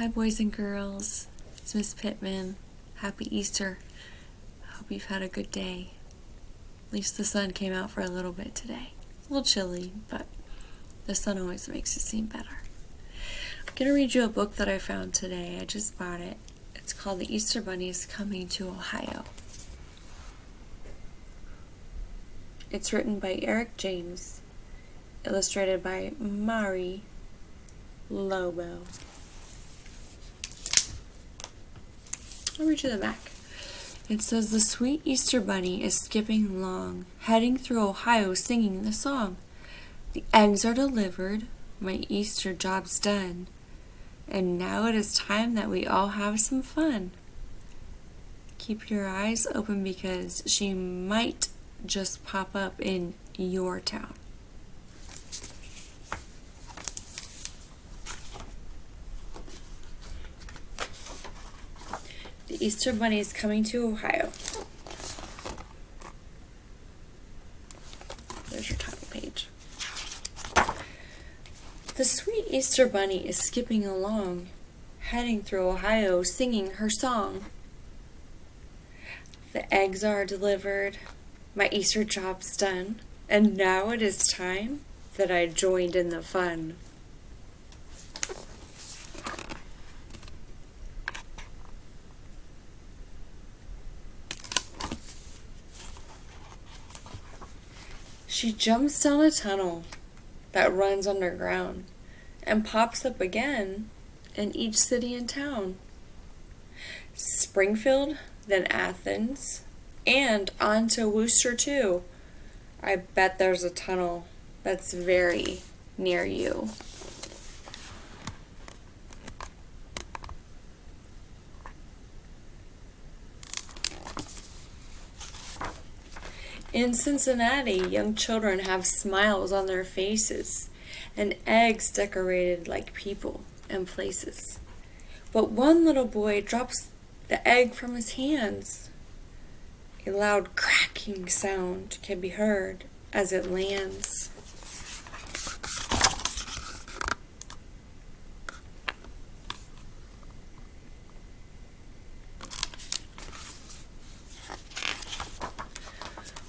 Hi, boys and girls. It's Miss Pittman. Happy Easter. I hope you've had a good day. At least the sun came out for a little bit today. A little chilly, but the sun always makes it seem better. I'm going to read you a book that I found today. I just bought it. It's called The Easter Bunny is Coming to Ohio. It's written by Eric James, illustrated by Mari Lobo. I'll read you the back. It says, the sweet Easter bunny is skipping along, heading through Ohio singing the song. The eggs are delivered, my Easter job's done, and now it is time that we all have some fun. Keep your eyes open because she might just pop up in your town. The Easter Bunny is coming to Ohio. There's your title page. The sweet Easter Bunny is skipping along, heading through Ohio, singing her song. The eggs are delivered, my Easter job's done, and now it is time that I joined in the fun. She jumps down a tunnel that runs underground and pops up again in each city and town. Springfield, then Athens, and on to Worcester too. I bet there's a tunnel that's very near you. In Cincinnati, young children have smiles on their faces and eggs decorated like people and places. But one little boy drops the egg from his hands. A loud cracking sound can be heard as it lands.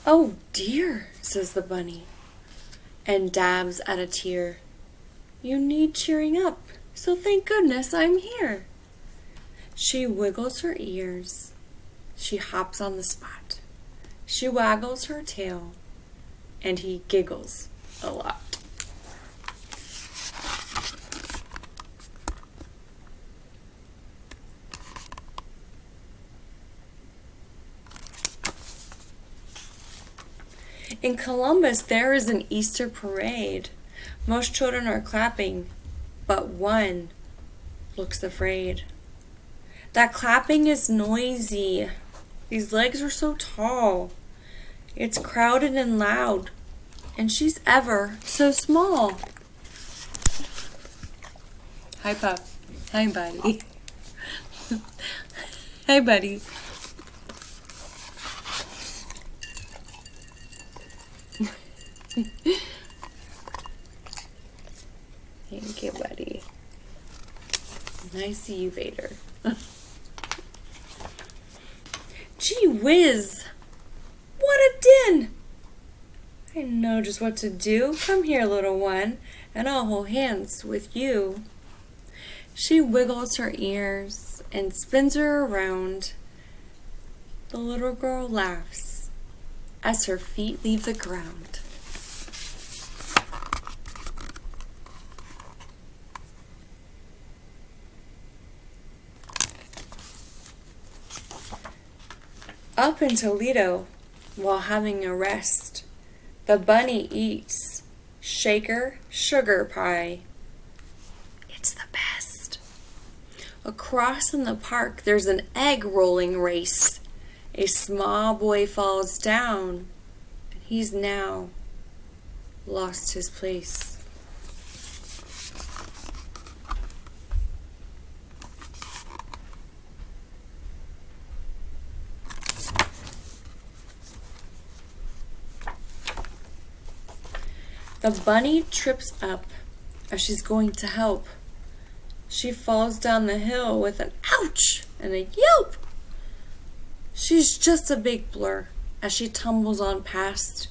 Oh dear, says the bunny, and dabs at a tear. You need cheering up, so thank goodness I'm here. She wiggles her ears. She hops on the spot. She waggles her tail, and he giggles a lot. In Columbus, there is an Easter parade. Most children are clapping, but one looks afraid. That clapping is noisy. These legs are so tall. It's crowded and loud, and she's ever so small. Hi, Pup. Hi, buddy. Hi, buddy. Thank you, buddy. Nice to see you, Vader. Gee whiz! What a din! I know just what to do. Come here, little one, and I'll hold hands with you. She wiggles her ears and spins her around. The little girl laughs as her feet leave the ground. Up in Toledo, while having a rest, the bunny eats shaker sugar pie. It's the best. Across in the park, there's an egg rolling race. A small boy falls down, and he's now lost his place. The bunny trips up as she's going to help. She falls down the hill with an ouch and a yelp. She's just a big blur as she tumbles on past.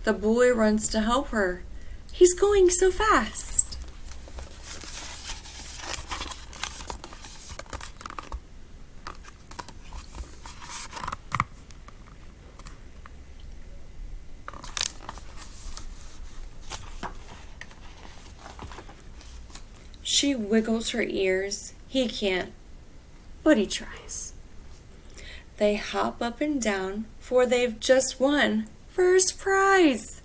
The boy runs to help her. He's going so fast. She wiggles her ears. He can't, but he tries. They hop up and down, for they've just won first prize.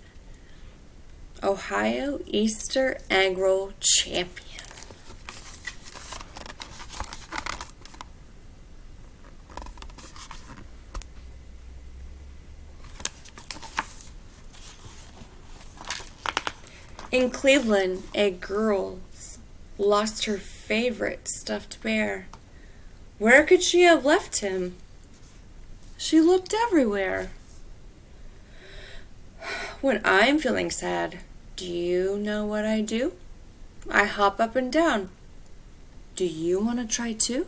Ohio Easter Egg Roll Champion. In Cleveland, a girl lost her favorite stuffed bear. Where could she have left him? She looked everywhere. When I'm feeling sad, do you know what I do? I hop up and down. Do you want to try too?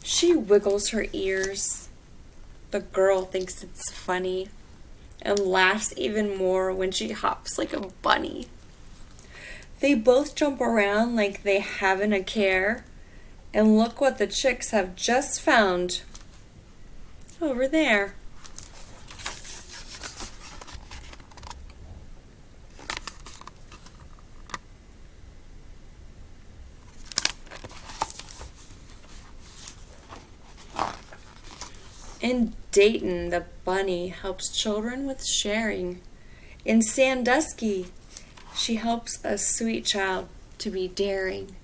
She wiggles her ears. The girl thinks it's funny and laughs even more when she hops like a bunny. They both jump around like they haven't a care. And look what the chicks have just found over there. In Dayton, the bunny helps children with sharing. In Sandusky, she helps a sweet child to be daring.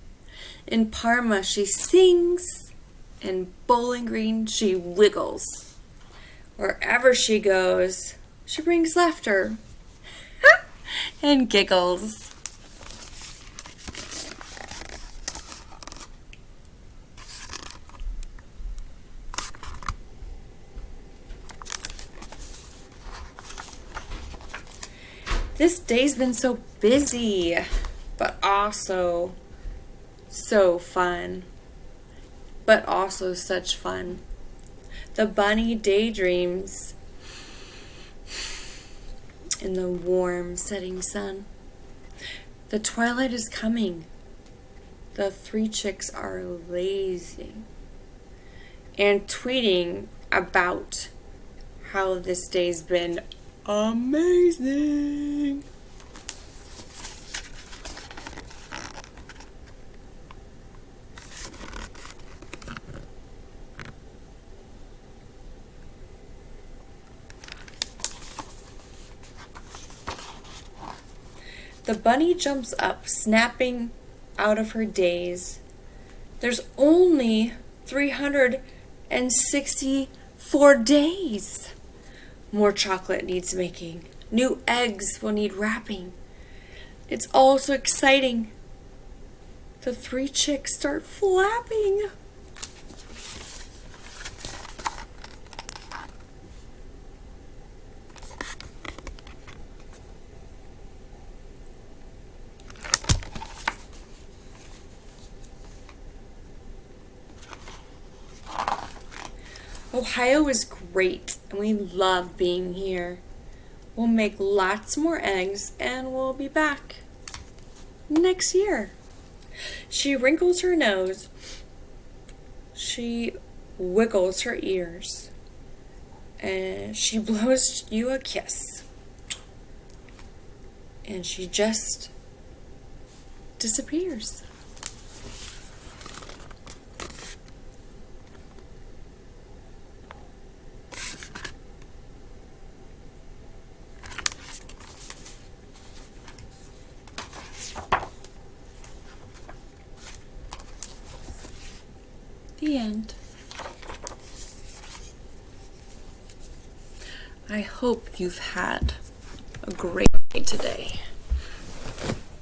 In Parma, she sings. In Bowling Green, she wiggles. Wherever she goes, she brings laughter and giggles. This day's been so busy, but also so fun. But also such fun. The bunny daydreams in the warm setting sun. The twilight is coming. The three chicks are lazy and tweeting about how this day's been amazing. The bunny jumps up, snapping out of her daze. There's only 364 days. More chocolate needs making. New eggs will need wrapping. It's all so exciting. The three chicks start flapping. Ohio is great, and we love being here. We'll make lots more eggs, and we'll be back next year. She wrinkles her nose. She wiggles her ears. And she blows you a kiss. And she just disappears. The end. I hope you've had a great day today.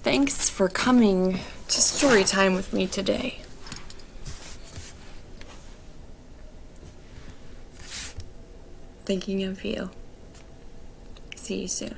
Thanks for coming to story time with me today. thinking of you. See you soon.